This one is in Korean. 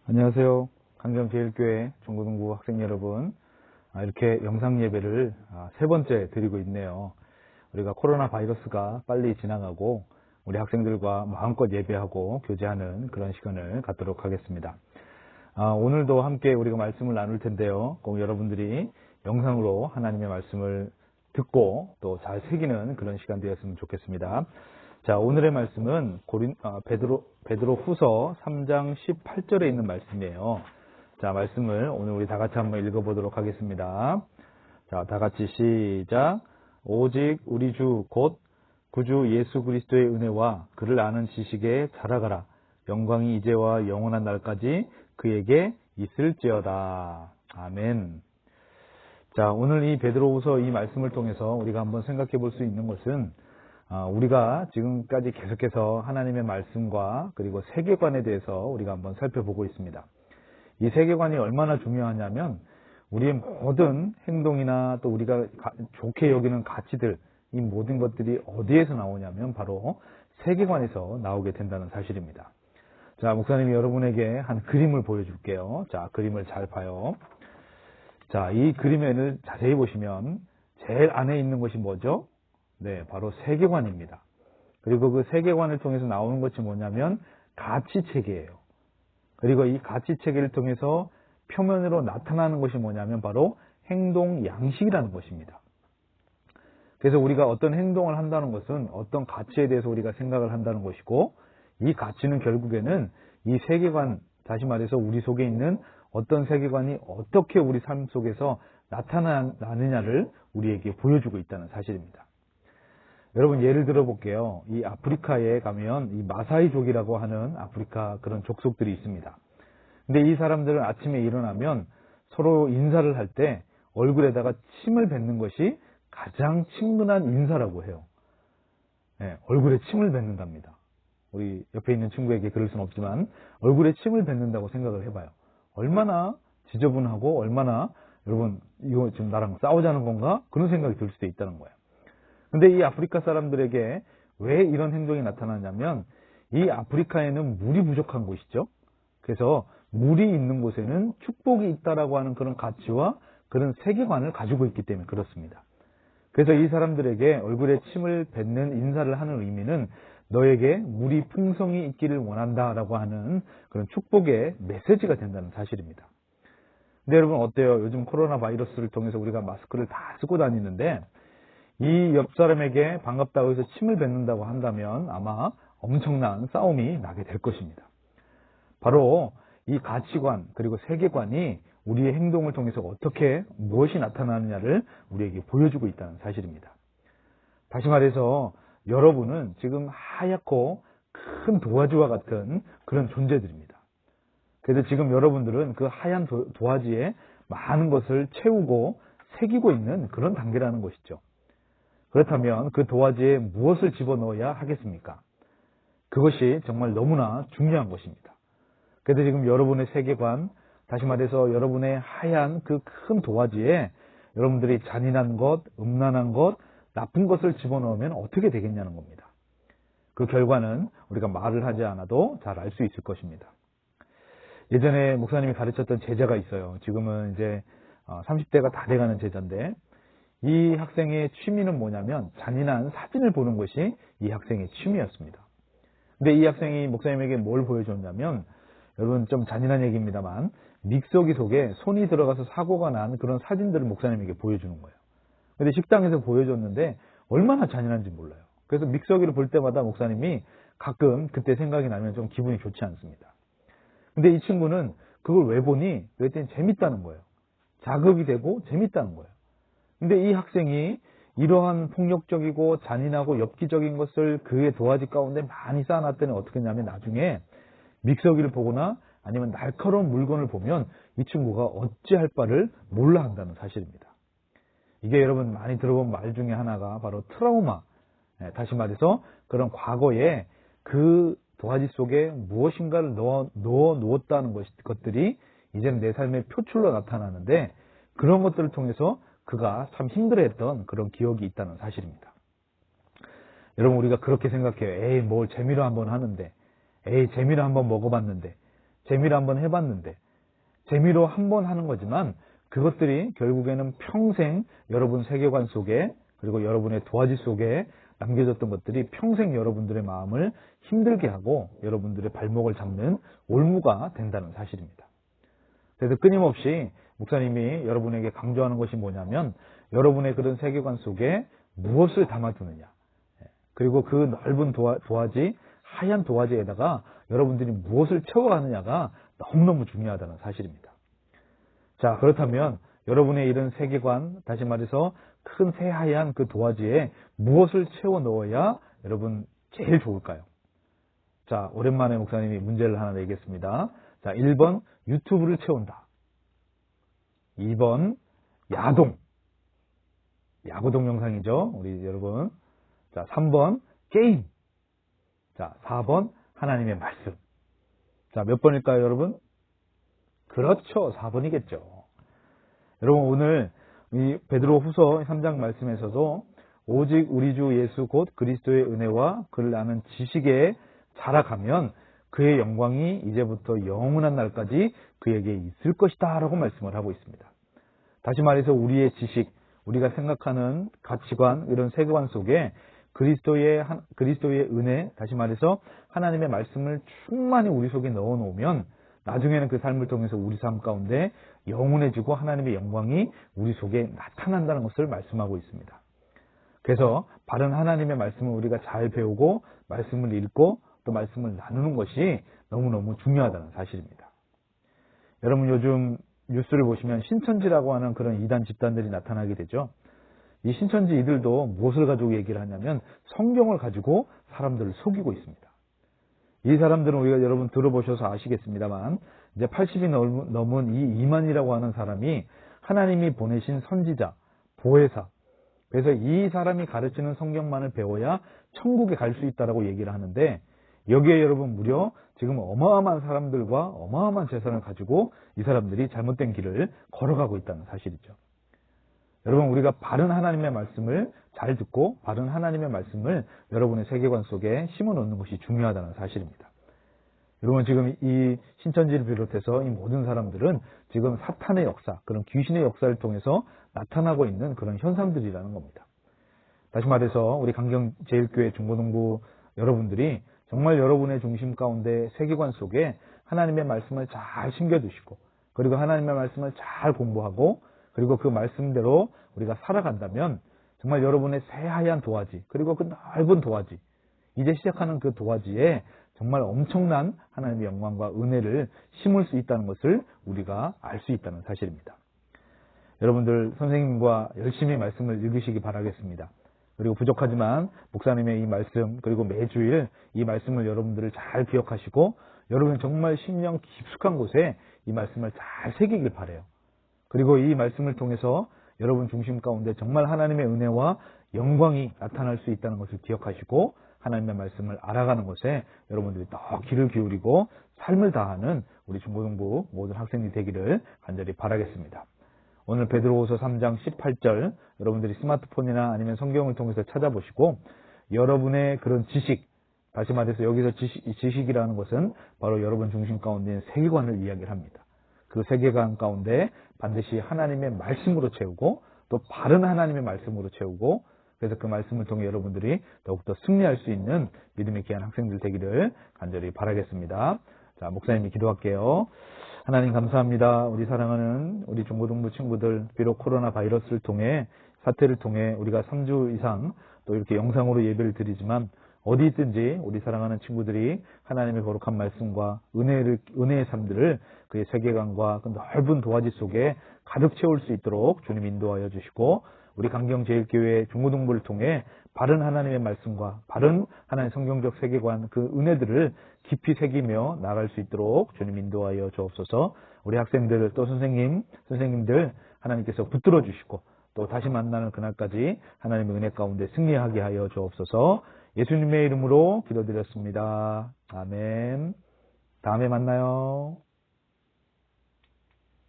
안녕하세요. 강정제일교회 중고등부 학생 여러분. 이렇게 영상 예배를 세 번째 드리고 있네요. 우리가 코로나 바이러스가 빨리 지나가고 우리 학생들과 마음껏 예배하고 교제하는 그런 시간을 갖도록 하겠습니다. 오늘도 함께 우리가 말씀을 나눌 텐데요. 꼭 여러분들이 영상으로 하나님의 말씀을 듣고 또 잘 새기는 그런 시간 되었으면 좋겠습니다. 자, 오늘의 말씀은 베드로 후서 3장 18절에 있는 말씀이에요. 자, 말씀을 오늘 우리 다 같이 한번 읽어보도록 하겠습니다. 자, 다 같이 시작. 오직 우리 주 곧 구주 예수 그리스도의 은혜와 그를 아는 지식에 자라가라. 영광이 이제와 영원한 날까지 그에게 있을지어다. 아멘. 자, 오늘 이 베드로후서 이 말씀을 통해서 우리가 한번 생각해 볼 수 있는 것은 우리가 지금까지 계속해서 하나님의 말씀과 그리고 세계관에 대해서 우리가 한번 살펴보고 있습니다. 이 세계관이 얼마나 중요하냐면 우리의 모든 행동이나 또 우리가 좋게 여기는 가치들, 이 모든 것들이 어디에서 나오냐면 바로 세계관에서 나오게 된다는 사실입니다. 자, 목사님이 여러분에게 한 그림을 보여줄게요. 자, 그림을 잘 봐요. 자, 이 그림을 자세히 보시면 제일 안에 있는 것이 뭐죠? 네, 바로 세계관입니다. 그리고 그 세계관을 통해서 나오는 것이 뭐냐면 가치체계예요. 그리고 이 가치체계를 통해서 표면으로 나타나는 것이 뭐냐면 바로 행동 양식이라는 것입니다. 그래서 우리가 어떤 행동을 한다는 것은 어떤 가치에 대해서 우리가 생각을 한다는 것이고, 이 가치는 결국에는 이 세계관, 다시 말해서 우리 속에 있는 어떤 세계관이 어떻게 우리 삶 속에서 나타나느냐를 우리에게 보여주고 있다는 사실입니다. 여러분, 예를 들어 볼게요. 이 아프리카에 가면 이 마사이족이라고 하는 아프리카 그런 족속들이 있습니다. 근데 이 사람들은 아침에 일어나면 서로 인사를 할 때 얼굴에다가 침을 뱉는 것이 가장 친근한 인사라고 해요. 네, 얼굴에 침을 뱉는답니다. 우리 옆에 있는 친구에게 그럴 수는 없지만 얼굴에 침을 뱉는다고 생각을 해봐요. 얼마나 지저분하고 얼마나, 여러분, 이거 지금 나랑 싸우자는 건가? 그런 생각이 들 수도 있다는 거예요. 근데 이 아프리카 사람들에게 왜 이런 행동이 나타나냐면 이 아프리카에는 물이 부족한 곳이죠. 그래서 물이 있는 곳에는 축복이 있다라고 하는 그런 가치와 그런 세계관을 가지고 있기 때문에 그렇습니다. 그래서 이 사람들에게 얼굴에 침을 뱉는 인사를 하는 의미는 너에게 물이 풍성이 있기를 원한다라고 하는 그런 축복의 메시지가 된다는 사실입니다. 근데 여러분 어때요? 요즘 코로나 바이러스를 통해서 우리가 마스크를 다 쓰고 다니는데 이 옆 사람에게 반갑다고 해서 침을 뱉는다고 한다면 아마 엄청난 싸움이 나게 될 것입니다. 바로 이 가치관 그리고 세계관이 우리의 행동을 통해서 어떻게 무엇이 나타나느냐를 우리에게 보여주고 있다는 사실입니다. 다시 말해서 여러분은 지금 하얗고 큰 도화지와 같은 그런 존재들입니다. 그래서 지금 여러분들은 그 하얀 도화지에 많은 것을 채우고 새기고 있는 그런 단계라는 것이죠. 그렇다면 그 도화지에 무엇을 집어넣어야 하겠습니까? 그것이 정말 너무나 중요한 것입니다. 그래서 지금 여러분의 세계관, 다시 말해서 여러분의 하얀 그 큰 도화지에 여러분들이 잔인한 것, 음란한 것, 나쁜 것을 집어넣으면 어떻게 되겠냐는 겁니다. 그 결과는 우리가 말을 하지 않아도 잘 알 수 있을 것입니다. 예전에 목사님이 가르쳤던 제자가 있어요. 지금은 이제 30대가 다 돼가는 제자인데 이 학생의 취미는 뭐냐면 잔인한 사진을 보는 것이 이 학생의 취미였습니다. 근데 이 학생이 목사님에게 뭘 보여줬냐면, 여러분 좀 잔인한 얘기입니다만 믹서기 속에 손이 들어가서 사고가 난 그런 사진들을 목사님에게 보여주는 거예요. 근데 식당에서 보여줬는데 얼마나 잔인한지 몰라요. 그래서 믹서기를 볼 때마다 목사님이 가끔 그때 생각이 나면 좀 기분이 좋지 않습니다. 근데 이 친구는 그걸 왜 보니? 그랬더니 재밌다는 거예요. 자극이 되고 재밌다는 거예요. 근데 이 학생이 이러한 폭력적이고 잔인하고 엽기적인 것을 그의 도화지 가운데 많이 쌓아놨더니 어떻게 했냐면 나중에 믹서기를 보거나 아니면 날카로운 물건을 보면 이 친구가 어찌할 바를 몰라 한다는 사실입니다. 이게 여러분 많이 들어본 말 중에 하나가 바로 트라우마. 다시 말해서 그런 과거에 그 도화지 속에 무엇인가를 넣어 놓았다는 것들이 이제는 내 삶의 표출로 나타나는데 그런 것들을 통해서 그가 참 힘들어했던 그런 기억이 있다는 사실입니다. 여러분 우리가 그렇게 생각해요. 에이 뭘 재미로 한번 하는데, 에이 재미로 한번 먹어봤는데, 재미로 한번 해봤는데 재미로 한번 하는 거지만 그것들이 결국에는 평생 여러분 세계관 속에 그리고 여러분의 도화지 속에 남겨졌던 것들이 평생 여러분들의 마음을 힘들게 하고 여러분들의 발목을 잡는 올무가 된다는 사실입니다. 그래서 끊임없이 목사님이 여러분에게 강조하는 것이 뭐냐면 여러분의 그런 세계관 속에 무엇을 담아두느냐, 그리고 그 넓은 도화지, 하얀 도화지에다가 여러분들이 무엇을 채워가느냐가 너무너무 중요하다는 사실입니다. 자, 그렇다면 여러분의 이런 세계관, 다시 말해서 큰 새하얀 그 도화지에 무엇을 채워 넣어야 여러분 제일 좋을까요? 자, 오랜만에 목사님이 문제를 하나 내겠습니다. 자, 1번 유튜브를 채운다. 2번 야구 동영상이죠, 우리 여러분. 자, 3번 게임. 자, 4번 하나님의 말씀. 자, 몇 번일까요, 여러분? 그렇죠, 4번이겠죠. 여러분, 오늘 이 베드로 후서 3장 말씀에서도 오직 우리 주 예수 곧 그리스도의 은혜와 그를 아는 지식에 자라가면 그의 영광이 이제부터 영원한 날까지 그에게 있을 것이다 라고 말씀을 하고 있습니다. 다시 말해서 우리의 지식, 우리가 생각하는 가치관, 이런 세계관 속에 그리스도의 은혜, 다시 말해서 하나님의 말씀을 충만히 우리 속에 넣어 놓으면 나중에는 그 삶을 통해서 우리 삶 가운데 영원해지고 하나님의 영광이 우리 속에 나타난다는 것을 말씀하고 있습니다. 그래서 바른 하나님의 말씀을 우리가 잘 배우고 말씀을 읽고 또 말씀을 나누는 것이 너무너무 중요하다는 사실입니다. 여러분, 요즘 뉴스를 보시면 신천지라고 하는 그런 이단 집단들이 나타나게 되죠. 이 신천지 이들도 무엇을 가지고 얘기를 하냐면 성경을 가지고 사람들을 속이고 있습니다. 이 사람들은 우리가 여러분 들어보셔서 아시겠습니다만 이제 80이 넘은 이 이만이라고 하는 사람이 하나님이 보내신 선지자, 보혜사, 그래서 이 사람이 가르치는 성경만을 배워야 천국에 갈 수 있다라고 얘기를 하는데 여기에 여러분 무려 지금 어마어마한 사람들과 어마어마한 재산을 가지고 이 사람들이 잘못된 길을 걸어가고 있다는 사실이죠. 여러분, 우리가 바른 하나님의 말씀을 잘 듣고 바른 하나님의 말씀을 여러분의 세계관 속에 심어 놓는 것이 중요하다는 사실입니다. 여러분, 지금 이 신천지를 비롯해서 이 모든 사람들은 지금 사탄의 역사, 그런 귀신의 역사를 통해서 나타나고 있는 그런 현상들이라는 겁니다. 다시 말해서 우리 강경제일교회 중고등부 여러분들이 정말 여러분의 중심 가운데 세계관 속에 하나님의 말씀을 잘 심겨두시고 그리고 하나님의 말씀을 잘 공부하고 그리고 그 말씀대로 우리가 살아간다면 정말 여러분의 새하얀 도화지 그리고 그 넓은 도화지, 이제 시작하는 그 도화지에 정말 엄청난 하나님의 영광과 은혜를 심을 수 있다는 것을 우리가 알 수 있다는 사실입니다. 여러분들 선생님과 열심히 말씀을 읽으시기 바라겠습니다. 그리고 부족하지만 목사님의 이 말씀, 그리고 매주일 이 말씀을 여러분들을 잘 기억하시고 여러분 정말 심령 깊숙한 곳에 이 말씀을 잘 새기길 바라요. 그리고 이 말씀을 통해서 여러분 중심 가운데 정말 하나님의 은혜와 영광이 나타날 수 있다는 것을 기억하시고 하나님의 말씀을 알아가는 것에 여러분들이 더 귀를 기울이고 삶을 다하는 우리 중고등부 모든 학생들이 되기를 간절히 바라겠습니다. 오늘 베드로후서 3장 18절 여러분들이 스마트폰이나 아니면 성경을 통해서 찾아보시고 여러분의 그런 지식, 다시 말해서 여기서 지식이라는 것은 바로 여러분 중심 가운데 있는 세계관을 이야기를 합니다. 그 세계관 가운데 반드시 하나님의 말씀으로 채우고 또 바른 하나님의 말씀으로 채우고 그래서 그 말씀을 통해 여러분들이 더욱더 승리할 수 있는 믿음의 귀한 학생들 되기를 간절히 바라겠습니다. 자, 목사님이 기도할게요. 하나님 감사합니다. 우리 사랑하는 우리 중고등부 친구들, 비록 코로나 바이러스를 통해 사태를 통해 우리가 3주 이상 또 이렇게 영상으로 예배를 드리지만 어디 있든지 우리 사랑하는 친구들이 하나님의 거룩한 말씀과 은혜의 삶들을 그의 세계관과 그 넓은 도화지 속에 가득 채울 수 있도록 주님 인도하여 주시고 우리 강경제일교회 중고등부를 통해 바른 하나님의 말씀과 바른 하나님의 성경적 세계관 그 은혜들을 깊이 새기며 나갈 수 있도록 주님 인도하여 주옵소서. 우리 학생들 또 선생님들 하나님께서 붙들어 주시고 또 다시 만나는 그날까지 하나님의 은혜 가운데 승리하게 하여 주옵소서. 예수님의 이름으로 기도드렸습니다. 아멘. 다음에 만나요.